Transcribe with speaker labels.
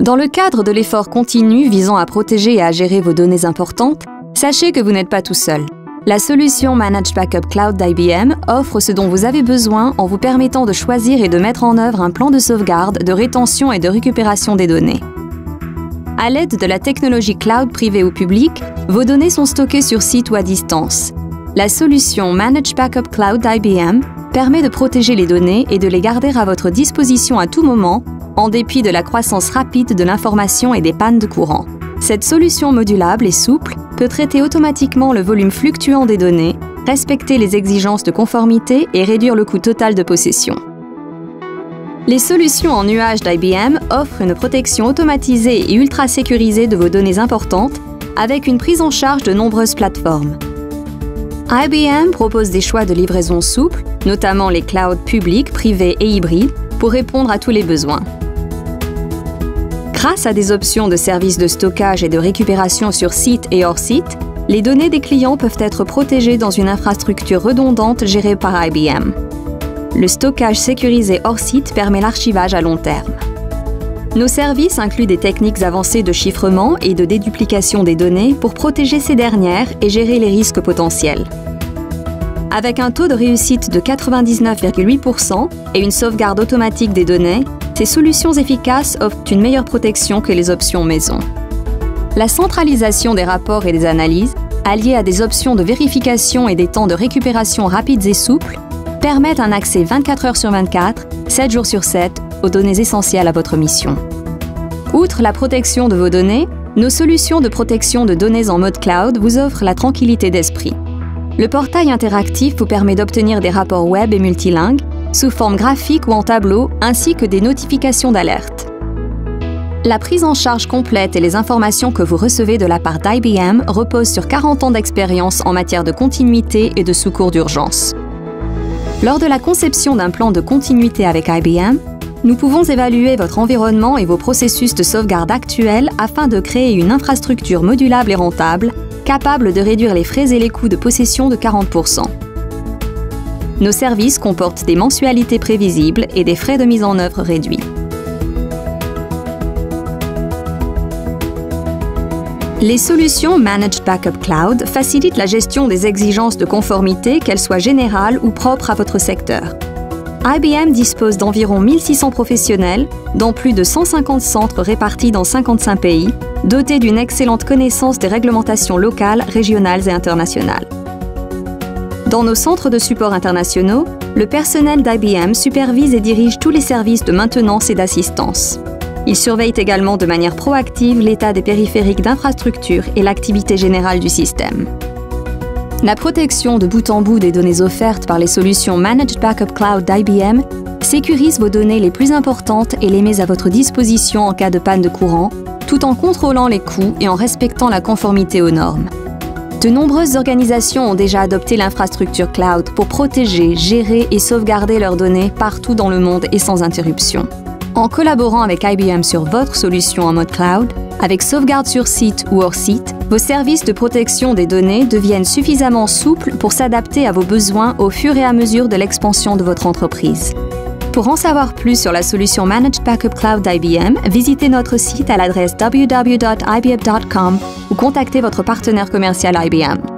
Speaker 1: Dans le cadre de l'effort continu visant à protéger et à gérer vos données importantes, sachez que vous n'êtes pas tout seul. La solution Managed Backup Cloud d'IBM offre ce dont vous avez besoin en vous permettant de choisir et de mettre en œuvre un plan de sauvegarde, de rétention et de récupération des données. À l'aide de la technologie cloud privée ou publique, vos données sont stockées sur site ou à distance. La solution Managed Backup Cloud d'IBM permet de protéger les données et de les garder à votre disposition à tout moment, en dépit de la croissance rapide de l'information et des pannes de courant. Cette solution modulable et souple peut traiter automatiquement le volume fluctuant des données, respecter les exigences de conformité et réduire le coût total de possession. Les solutions en nuage d'IBM offrent une protection automatisée et ultra sécurisée de vos données importantes avec une prise en charge de nombreuses plateformes. IBM propose des choix de livraison souples, notamment les clouds publics, privés et hybrides, pour répondre à tous les besoins. Grâce à des options de services de stockage et de récupération sur site et hors site, les données des clients peuvent être protégées dans une infrastructure redondante gérée par IBM. Le stockage sécurisé hors site permet l'archivage à long terme. Nos services incluent des techniques avancées de chiffrement et de déduplication des données pour protéger ces dernières et gérer les risques potentiels. Avec un taux de réussite de 99,8% et une sauvegarde automatique des données, ces solutions efficaces offrent une meilleure protection que les options maison. La centralisation des rapports et des analyses, alliée à des options de vérification et des temps de récupération rapides et souples, permettent un accès 24 heures sur 24, 7 jours sur 7, aux données essentielles à votre mission. Outre la protection de vos données, nos solutions de protection de données en mode cloud vous offrent la tranquillité d'esprit. Le portail interactif vous permet d'obtenir des rapports web et multilingues, sous forme graphique ou en tableau, ainsi que des notifications d'alerte. La prise en charge complète et les informations que vous recevez de la part d'IBM reposent sur 40 ans d'expérience en matière de continuité et de secours d'urgence. Lors de la conception d'un plan de continuité avec IBM, nous pouvons évaluer votre environnement et vos processus de sauvegarde actuels afin de créer une infrastructure modulable et rentable, capable de réduire les frais et les coûts de possession de 40%. Nos services comportent des mensualités prévisibles et des frais de mise en œuvre réduits. Les solutions Managed Backup Cloud facilitent la gestion des exigences de conformité, qu'elles soient générales ou propres à votre secteur. IBM dispose d'environ 1600 professionnels, dont plus de 150 centres répartis dans 55 pays, dotés d'une excellente connaissance des réglementations locales, régionales et internationales. Dans nos centres de support internationaux, le personnel d'IBM supervise et dirige tous les services de maintenance et d'assistance. Il surveille également de manière proactive l'état des périphériques d'infrastructure et l'activité générale du système. La protection de bout en bout des données offertes par les solutions Managed Backup Cloud d'IBM sécurise vos données les plus importantes et les met à votre disposition en cas de panne de courant, tout en contrôlant les coûts et en respectant la conformité aux normes. De nombreuses organisations ont déjà adopté l'infrastructure cloud pour protéger, gérer et sauvegarder leurs données partout dans le monde et sans interruption. En collaborant avec IBM sur votre solution en mode cloud, avec sauvegarde sur site ou hors site, vos services de protection des données deviennent suffisamment souples pour s'adapter à vos besoins au fur et à mesure de l'expansion de votre entreprise. Pour en savoir plus sur la solution Managed Backup Cloud d'IBM, visitez notre site à l'adresse www.ibm.com ou contactez votre partenaire commercial IBM.